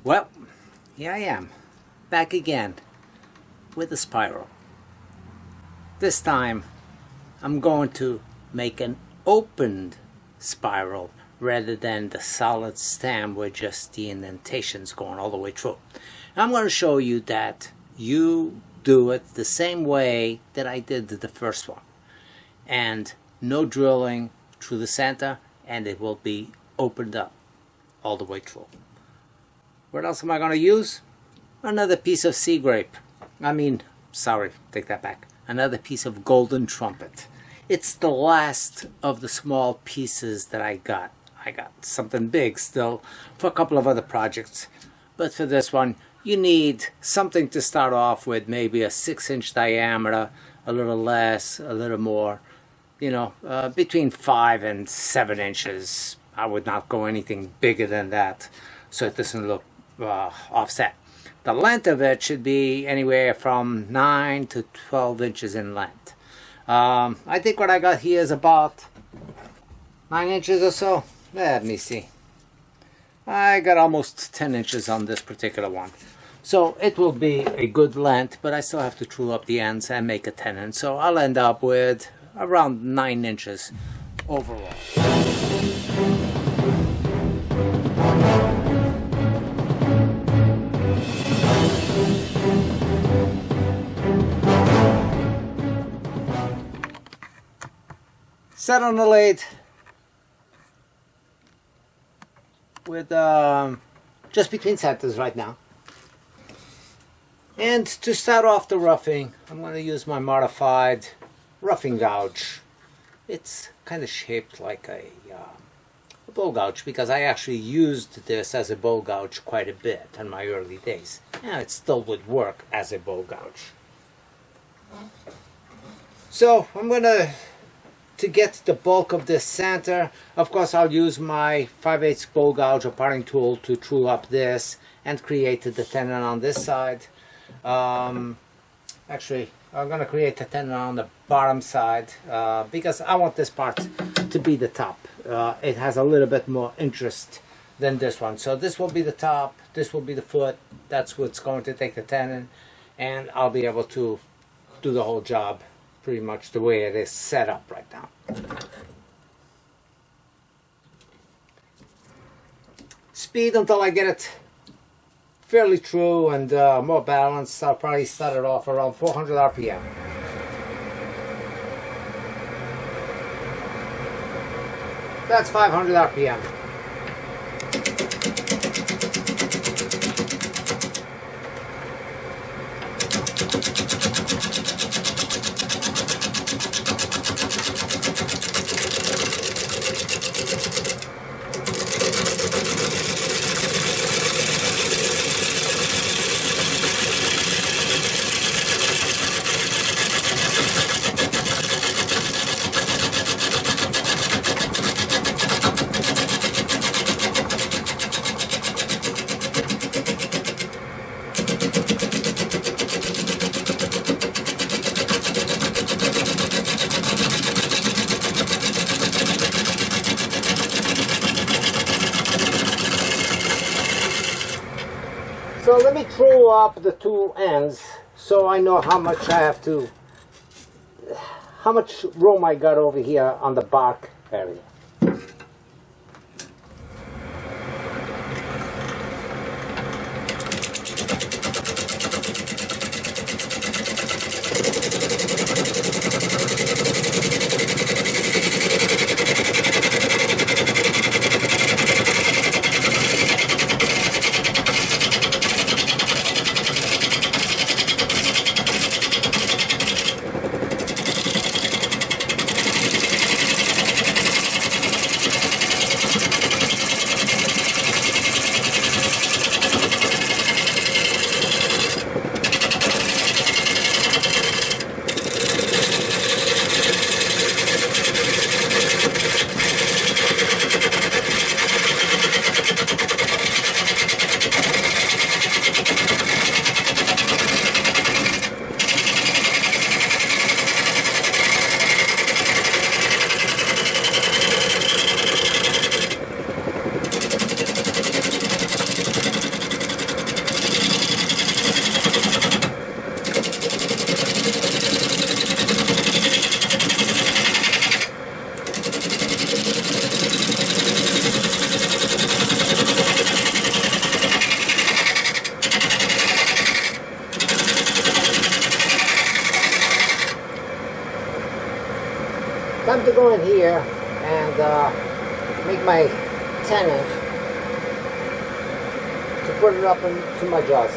Well, here I am, back again with a spiral. This time I'm going to make an opened spiral rather than the solid stem with just the indentations going all the way through. I'm going to show you that you do it the same way that I did the first one, and no drilling through the center, and it will be opened up all the way through. What else am I going to use? Another piece of sea grape. Take that back. Another piece of golden trumpet. It's the last of the small pieces that I got. I got something big still for a couple of other projects. But for this one, you need something to start off with, maybe a 6-inch diameter, a little less, a little more. Between 5 and 7 inches. I would not go anything bigger than that, so it doesn't look offset. The length of it should be anywhere from 9 to 12 inches in length. I think what I got here is about 9 inches or so. Let me see. I got almost 10 inches on this particular one. So it will be a good length, but I still have to true up the ends and make a tenon. So I'll end up with around 9 inches overall. Set on the lathe with just between centers right now. And to start off the roughing, I'm going to use my modified roughing gouge. It's kind of shaped like a bowl gouge, because I actually used this as a bowl gouge quite a bit in my early days. And it still would work as a bowl gouge. So I'm going to get the bulk of this center, of course I'll use my 5/8 bowl gouge or parting tool to true up this and create the tenon on this side. Actually, I'm going to create the tenon on the bottom side because I want this part to be the top. It has a little bit more interest than this one. So this will be the top, this will be the foot, that's what's going to take the tenon, and I'll be able to do the whole job pretty much the way it is set up right now. Speed until I get it fairly true and more balanced. I'll probably start it off around 400 RPM. That's 500 RPM. So let me true up the two ends so I know how much room I got over here on the bark area. go in here and make my tenon to put it up into my jaws.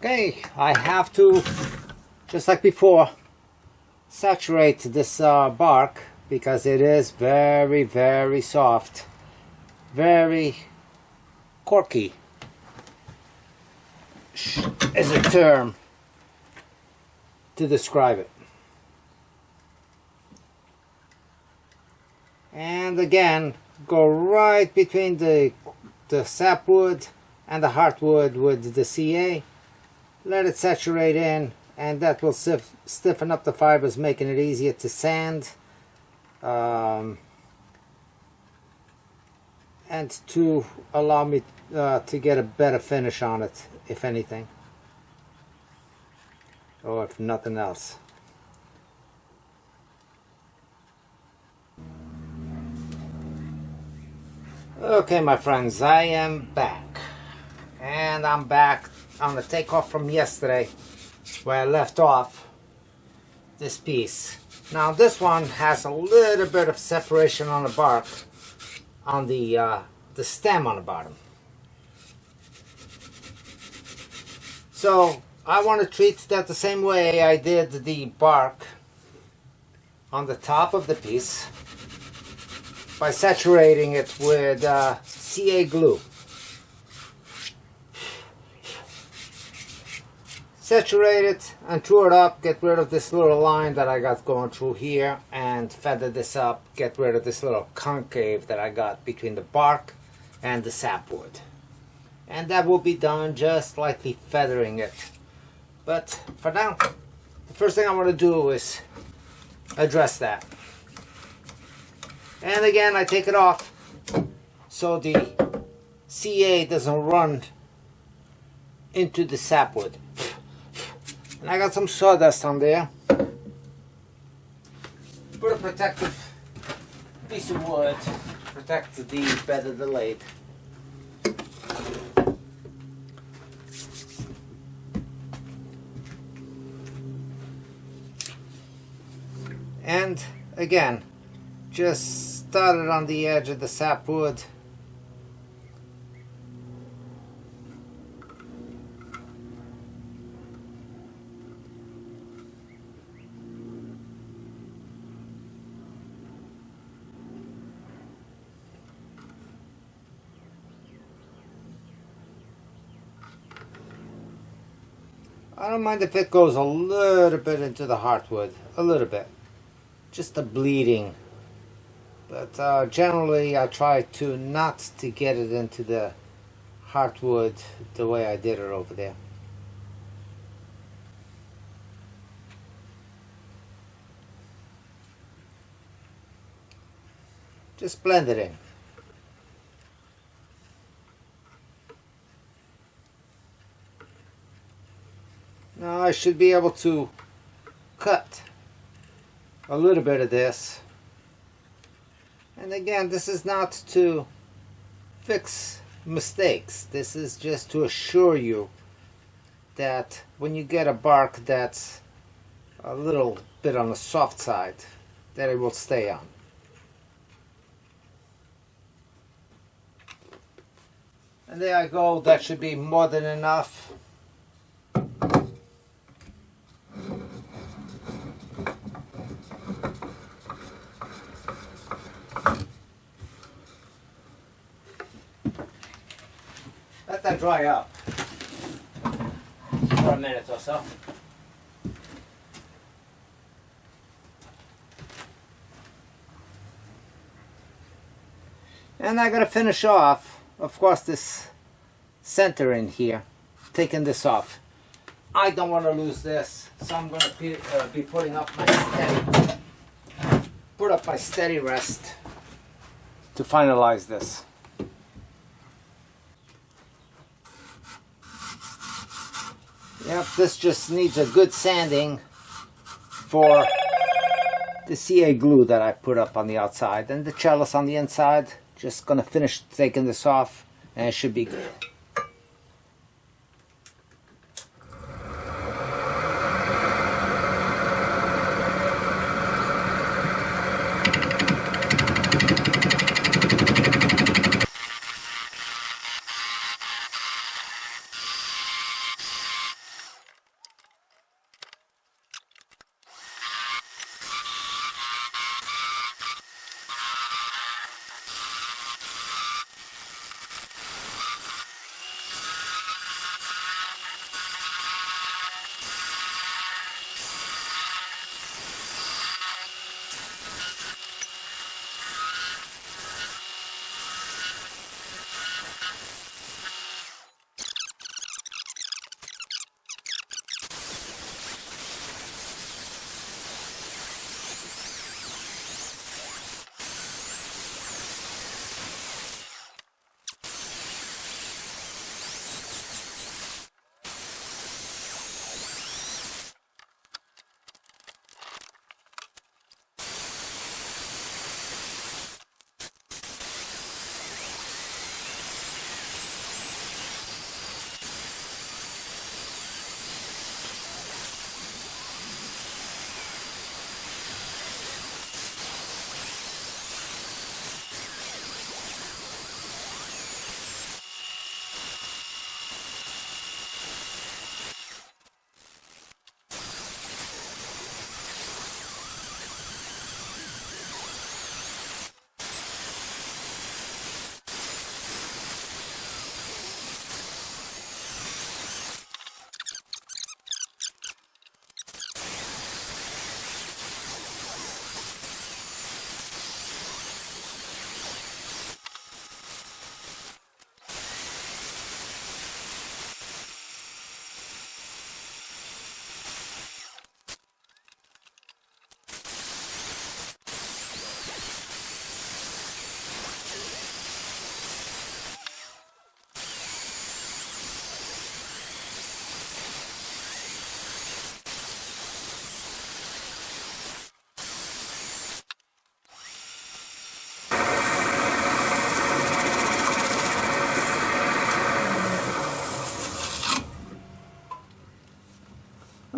Okay, I have to, just like before, saturate this bark because it is very, very soft, very corky is a term to describe it. And again, go right between the sapwood and the heartwood with the CA. Let it saturate in, and that will stiffen up the fibers, making it easier to sand and to allow me to get a better finish on it, if anything, or if nothing else. Okay, my friends, I am back, and I'm back on the takeoff from yesterday where I left off this piece. Now this one has a little bit of separation on the bark on the stem on the bottom. So I want to treat that the same way I did the bark on the top of the piece by saturating it with CA glue. saturate it and true it up, get rid of this little line that I got going through here, and feather this up, get rid of this little concave that I got between the bark and the sapwood. And that will be done just lightly feathering it. But for now, the first thing I want to do is address that. And again, I take it off so the CA doesn't run into the sapwood. And I got some sawdust on there. Put a protective piece of wood to protect the bed of the lathe. And again, just start it on the edge of the sapwood. I don't mind if it goes a little bit into the heartwood, a little bit, just a bleeding. But generally I try to not to get it into the heartwood the way I did it over there. Just blend it in. Now I should be able to cut a little bit of this. And again, this is not to fix mistakes. This is just to assure you that when you get a bark that's a little bit on the soft side, that it will stay on. And there I go. That should be more than enough. Let that dry up for a minute or so. And I'm going to finish off, of course, this center in here, taking this off. I don't want to lose this, so I'm going to be putting up my steady rest to finalize this. Yep, this just needs a good sanding for the CA glue that I put up on the outside, and the chalice on the inside. Just gonna finish taking this off and it should be good.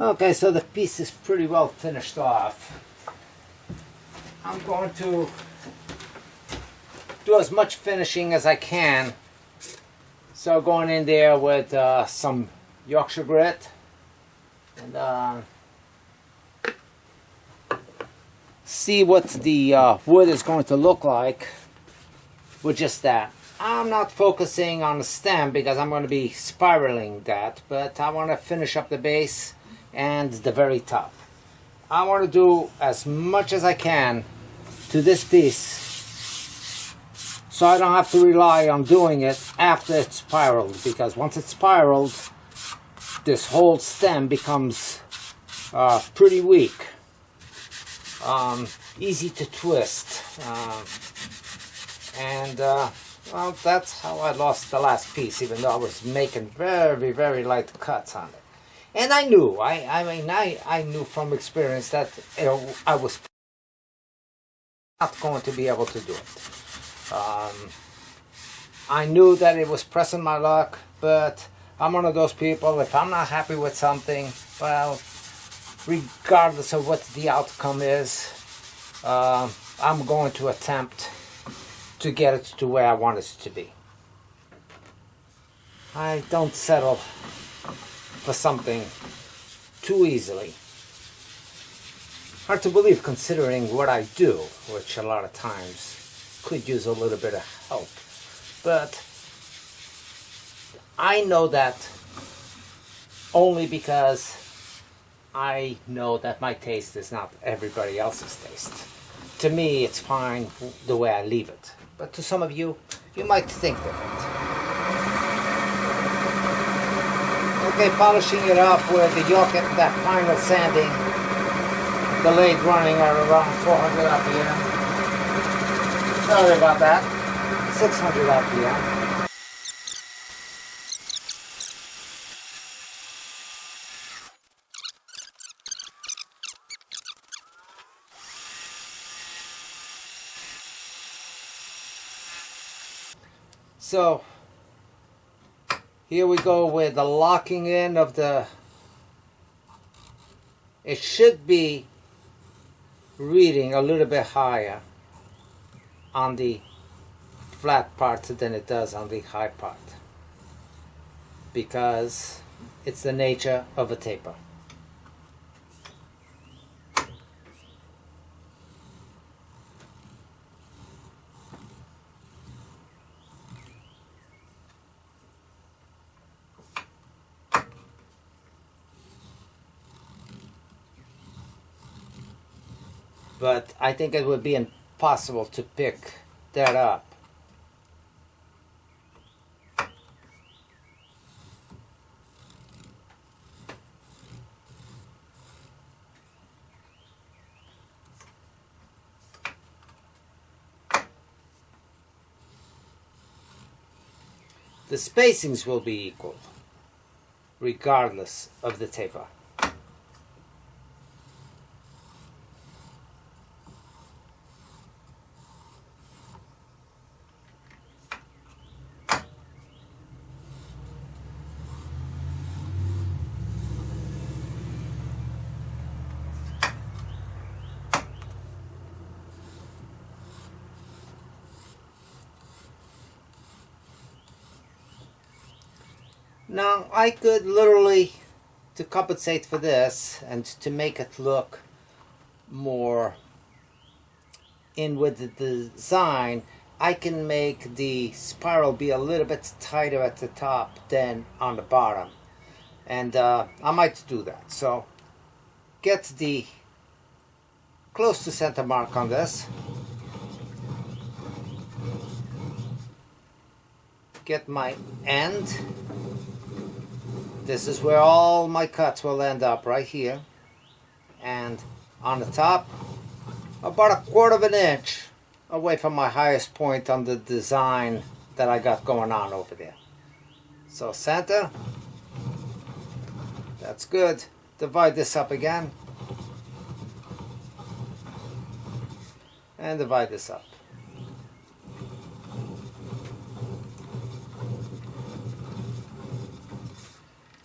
Okay, so the piece is pretty well finished off. I'm going to do as much finishing as I can. So going in there with some Yorkshire grit and see what the wood is going to look like with just that. I'm not focusing on the stem because I'm going to be spiraling that, but I want to finish up the base and the very top. I want to do as much as I can to this piece so I don't have to rely on doing it after it's spiraled, because once it's spiraled this whole stem becomes pretty weak, easy to twist, well, that's how I lost the last piece, even though I was making very, very light cuts on it. And I knew, I knew from experience that I was not going to be able to do it. I knew that it was pressing my luck, but I'm one of those people, if I'm not happy with something, well, regardless of what the outcome is, I'm going to attempt to get it to where I want it to be. I don't settle for something too easily. Hard to believe considering what I do, which a lot of times could use a little bit of help. But I know that only because I know that my taste is not everybody else's taste. To me, it's fine the way I leave it. But to some of you, you might think different. Okay, polishing it up with the yoke at that final sanding. The lathe running at around 400 RPM. Sorry about that. 600 RPM. So here we go with the locking in of the, it should be reading a little bit higher on the flat part than it does on the high part, because it's the nature of a taper. But I think it would be impossible to pick that up. The spacings will be equal, regardless of the taper. Now, I could literally, to compensate for this and to make it look more in with the design, I can make the spiral be a little bit tighter at the top than on the bottom. And I might do that. So, get the close to center mark on this. Get my end. This is where all my cuts will end up, right here. And on the top, about 1/4 of an inch away from my highest point on the design that I got going on over there. So center, that's good. Divide this up again. And divide this up.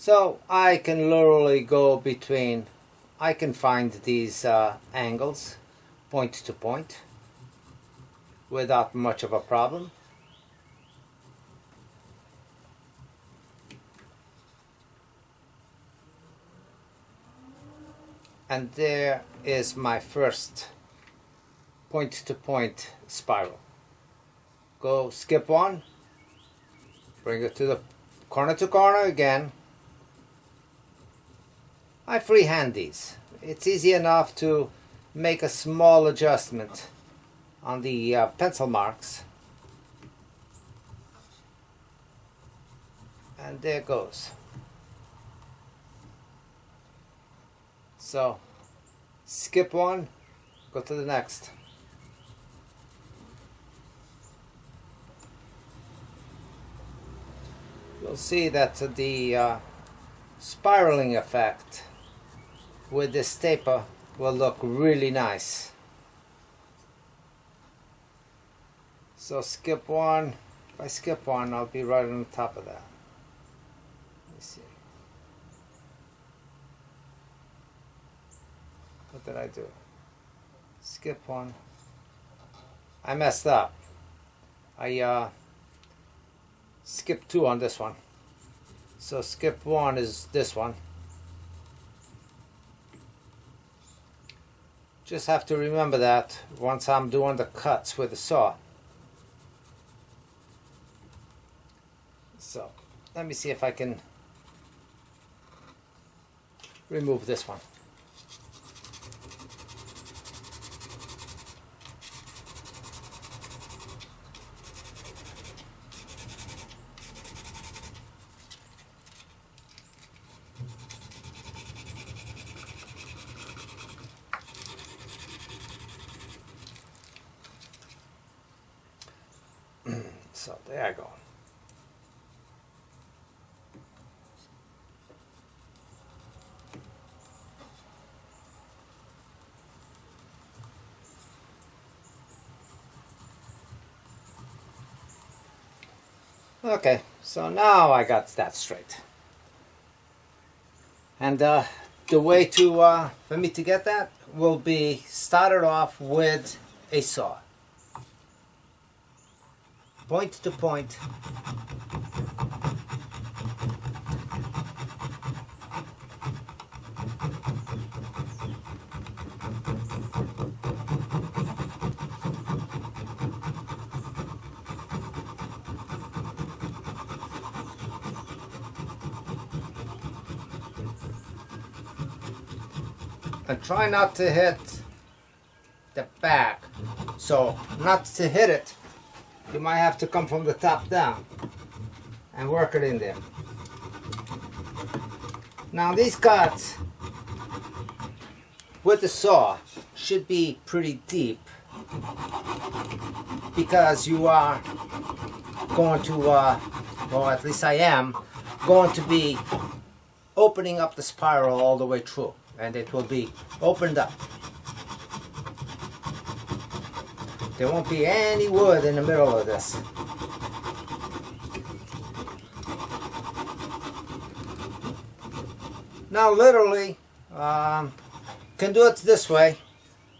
So I can literally go between, I can find these angles point to point without much of a problem. And there is my first point to point spiral. Go skip one, bring it to the corner to corner again. I freehand these. It's easy enough to make a small adjustment on the pencil marks. And there goes. So skip one, go to the next. You'll see that the spiraling effect with this taper will look really nice. So skip one. If I skip one, I'll be right on the top of that. Let me see. What did I do? Skip one. I messed up. I skipped two on this one. So skip one is this one. Just have to remember that once I'm doing the cuts with the saw. So let me see if I can remove this one. So there I go. Okay, so now I got that straight. And the way to for me to get that will be started off with a saw. Point to point. And try not to hit the back. So not to hit it, you might have to come from the top down and work it in there. Now these cuts with the saw should be pretty deep because you are going to, well at least I am, going to be opening up the spiral all the way through, and it will be opened up. There won't be any wood in the middle of this. Now literally, can do it this way.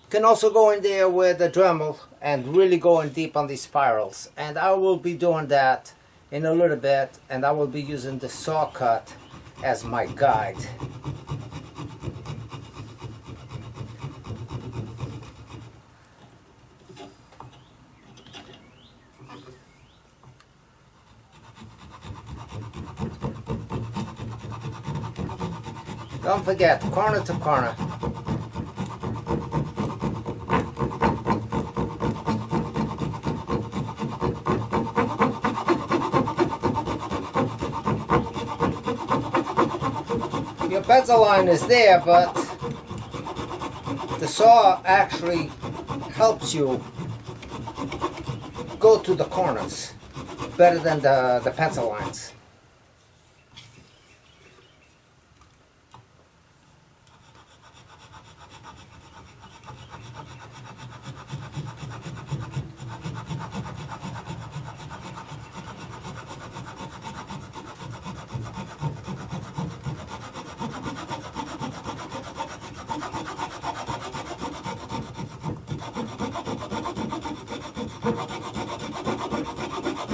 Can also go in there with a Dremel and really go in deep on these spirals. And I will be doing that in a little bit, and I will be using the saw cut as my guide. Don't forget, corner to corner. Your bezel line is there, but the saw actually helps you go to the corners better than the pencil lines.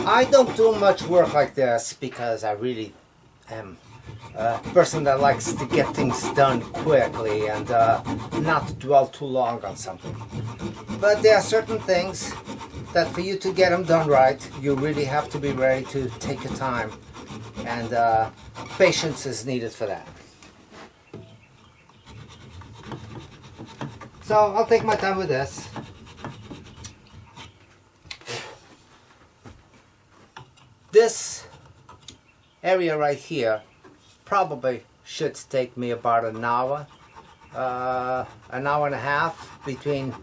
I don't do much work like this because I really am a person that likes to get things done quickly and not dwell too long on something. But there are certain things that for you to get them done right, you really have to be ready to take your time, and patience is needed for that. So I'll take my time with this. This area right here probably should take me about an hour and a half between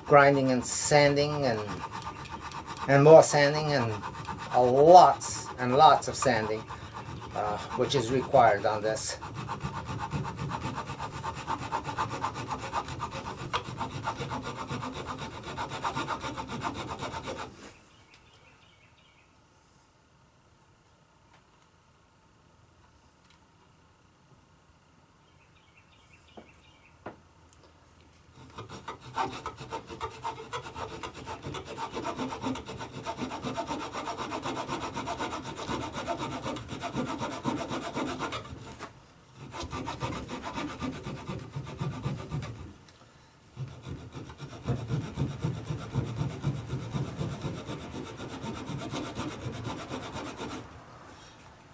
grinding and sanding and more sanding and lots and lots of sanding, which is required on this.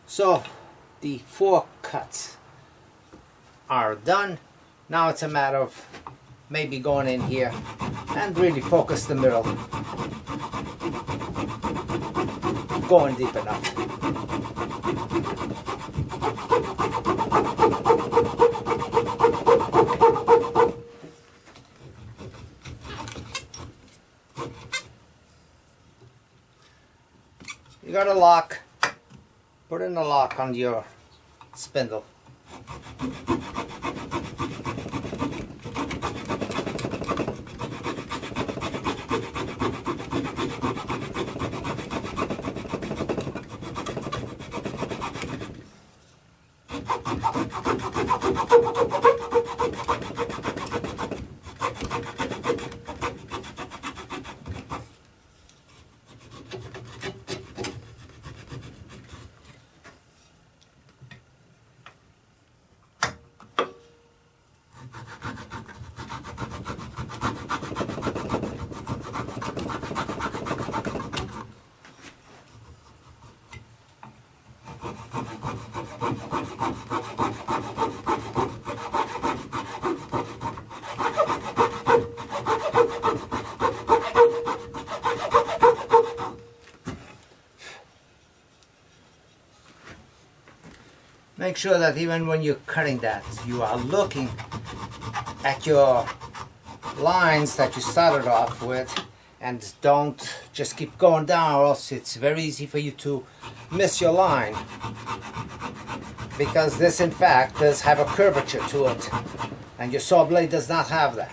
So the 4 cuts are done. Now it's a matter of maybe going in here and really focus the middle, going deep enough. You got a lock. Put in a lock on your spindle. Make sure that even when you're cutting that, you are looking at your lines that you started off with, and don't just keep going down, or else it's very easy for you to miss your line, because this in fact does have a curvature to it, and your saw blade does not have that.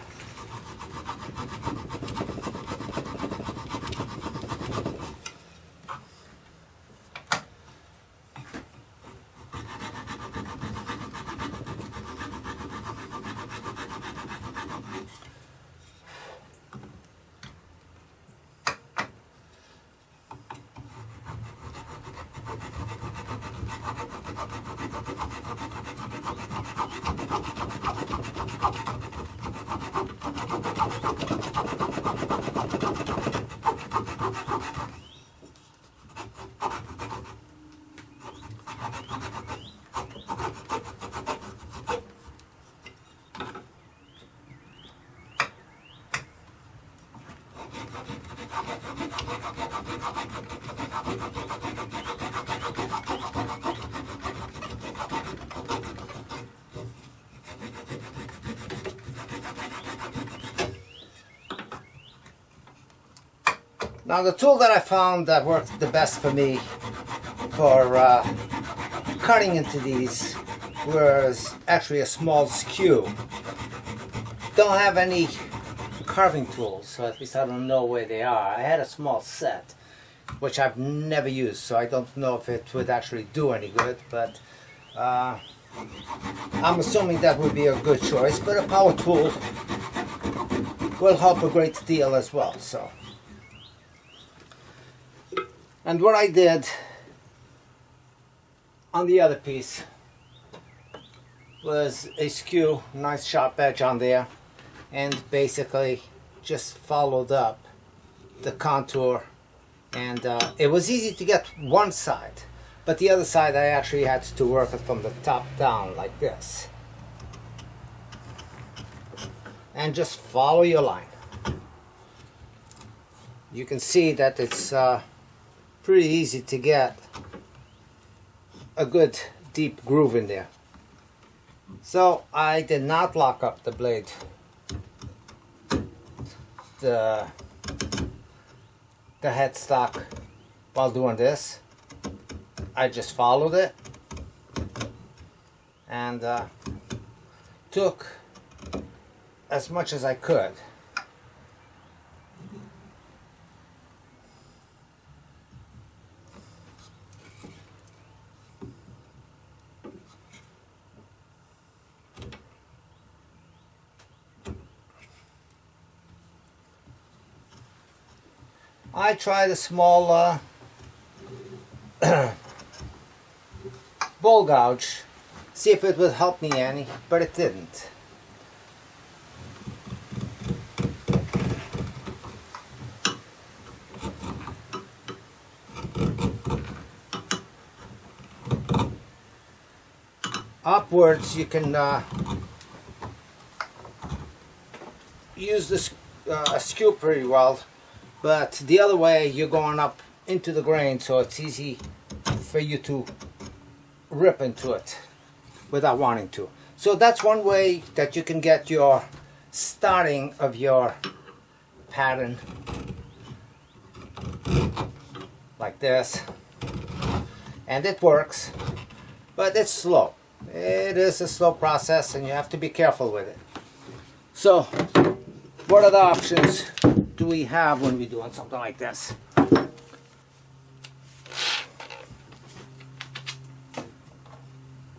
Now the tool that I found that worked the best for me for cutting into these was actually a small skew. Don't have any carving tools, so at least I don't know where they are. I had a small set, which I've never used, so I don't know if it would actually do any good, but I'm assuming that would be a good choice, but a power tool will help a great deal as well. So And what I did on the other piece was a skew, nice sharp edge on there, and basically just followed up the contour, and it was easy to get one side, but the other side I actually had to work it from the top down like this, and just follow your line. You can see that it's pretty easy to get a good deep groove in there. So I did not lock up the blade, the headstock, while doing this. I just followed it and took as much as I could. I tried a small bowl gouge, see if it would help me any, but it didn't. Upwards you can use this skew pretty well, but the other way you're going up into the grain, so it's easy for you to rip into it without wanting to. So that's one way that you can get your starting of your pattern like this, and it works, but it's slow. It is a slow process and you have to be careful with it. So what other options do we have when we're doing something like this?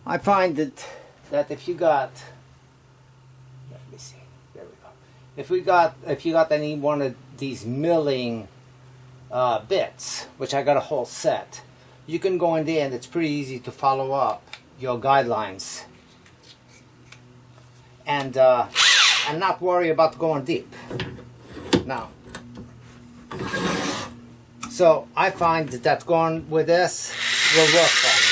I find that if you got, let me see, there we go. If you got any one of these milling bits, which I got a whole set, you can go in there and it's pretty easy to follow up your guidelines and not worry about going deep. Now, so I find that going with this will work for me.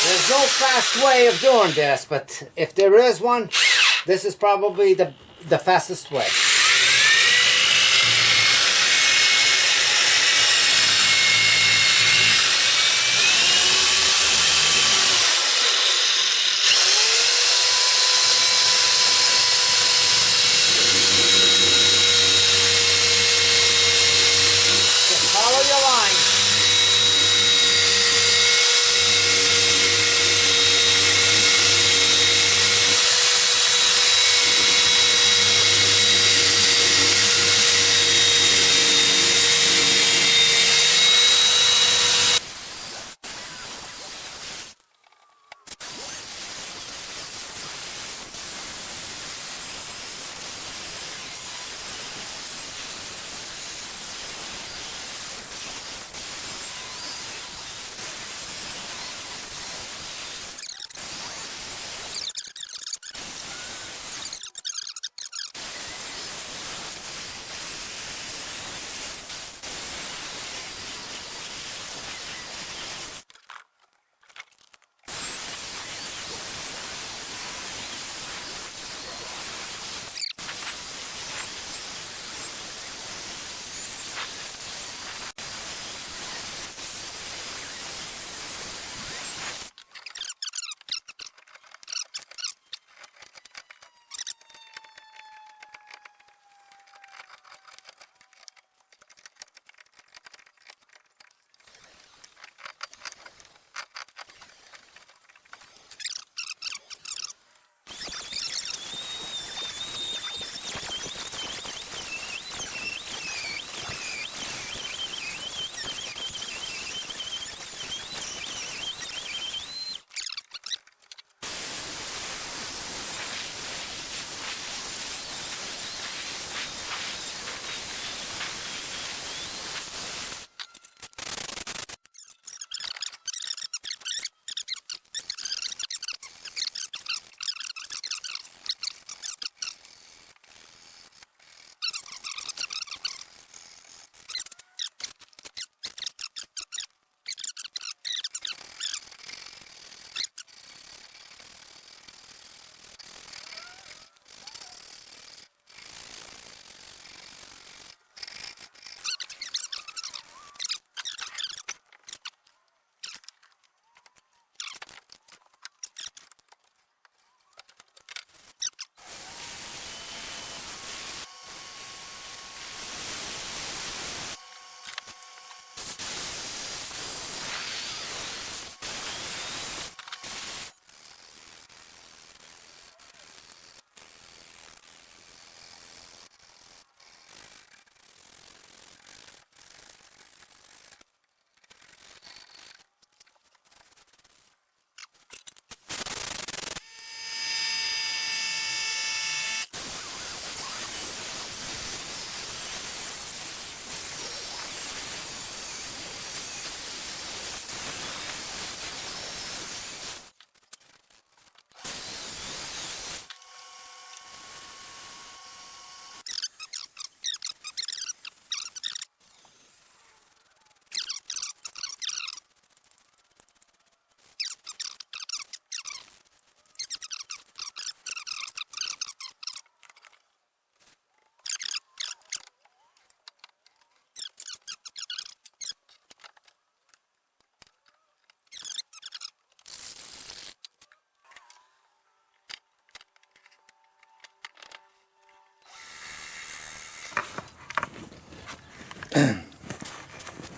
There's no fast way of doing this, but if there is one, this is probably the fastest way. Just follow your line.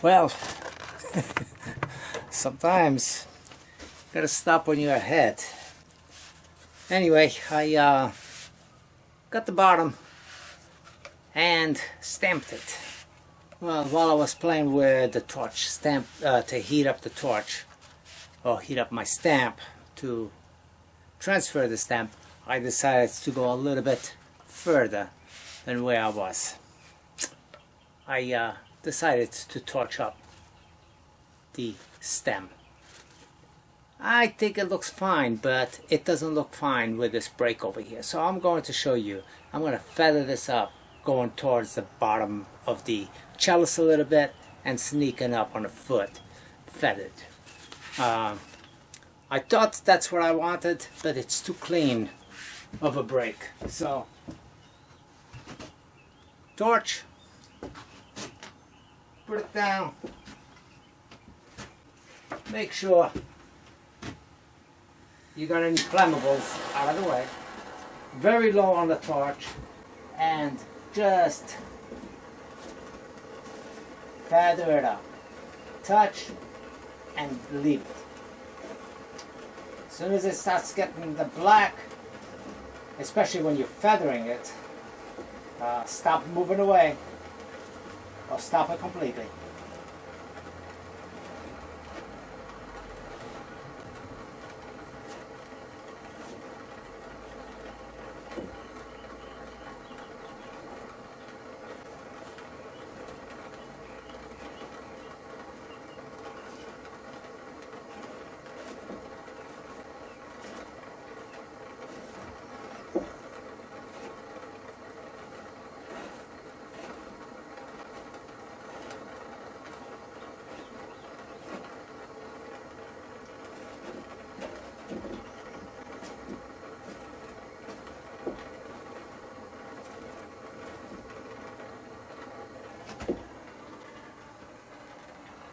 Well, sometimes you gotta stop when you're ahead. Anyway, I got the bottom and stamped it. Well, while I was playing with the torch stamp to heat up the torch, or heat up my stamp to transfer the stamp, I decided to go a little bit further than where I was. I decided to torch up the stem. I think it looks fine, but it doesn't look fine with this break over here. So I'm going to show you. I'm going to feather this up, going towards the bottom of the chalice a little bit and sneaking up on the foot, feathered. I thought that's what I wanted, but it's too clean of a break. So, torch, put it down, make sure you got any flammables out of the way, very low on the torch, and just feather it up, touch and leave it. As soon as it starts getting the black, especially when you're feathering it, stop moving away or stop it completely.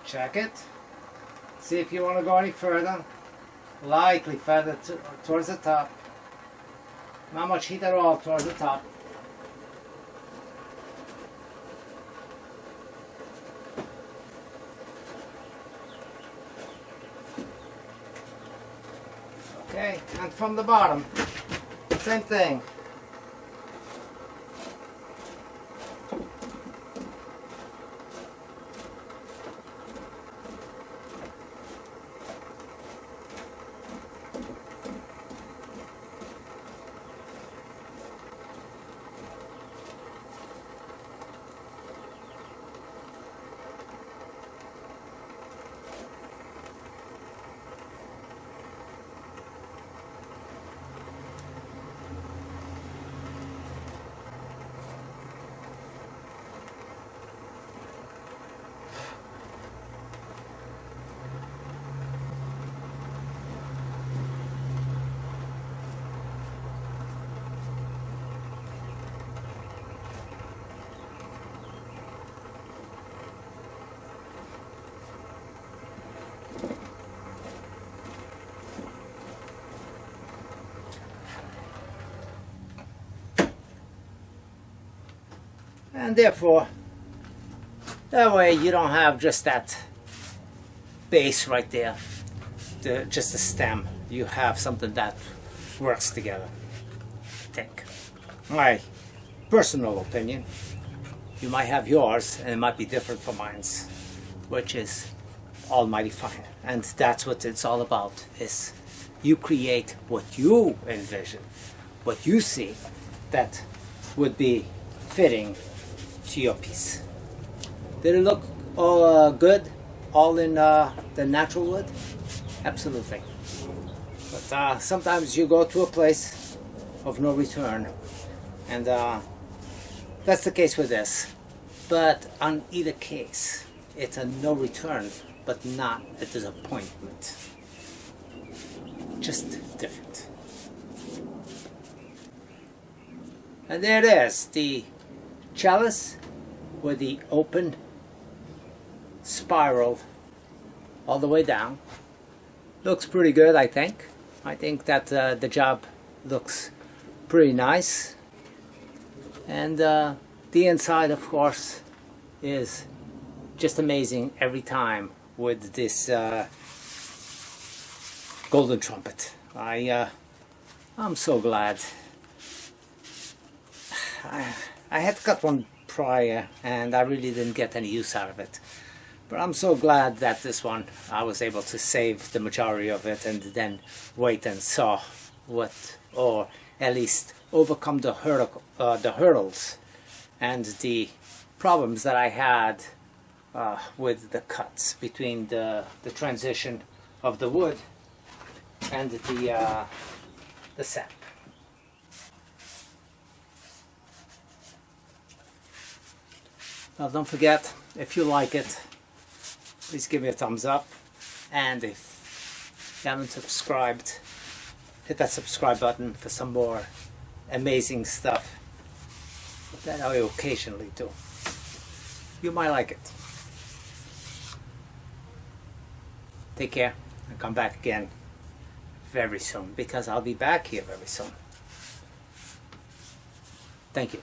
Check it. See if you want to go any further. Lightly feather towards the top. Not much heat at all towards the top. Okay, and from the bottom, same thing. And therefore, that way you don't have just that base right there, just the stem. You have something that works together, I think. My personal opinion. You might have yours, and it might be different from mine's, which is almighty fine. And that's what it's all about, is you create what you envision, what you see that would be fitting to your piece. Did it look all good, all in the natural wood? Absolutely. But sometimes you go to a place of no return, and that's the case with this. But on either case, it's a no return, but not a disappointment. Just different. And there it is, the chalice with the open spiral all the way down. Looks pretty good, I think. I think that the job looks pretty nice. And the inside, of course, is just amazing every time with this golden trumpet. I'm so glad. I had got one prior and I really didn't get any use out of it. But I'm so glad that this one I was able to save the majority of it and then wait and saw what, or at least overcome the hurdles and the problems that I had with the cuts between the transition of the wood and the sap. Now don't forget, if you like it, please give me a thumbs up, and if you haven't subscribed, hit that subscribe button for some more amazing stuff that I occasionally do. You might like it. Take care and come back again very soon, because I'll be back here very soon. Thank you.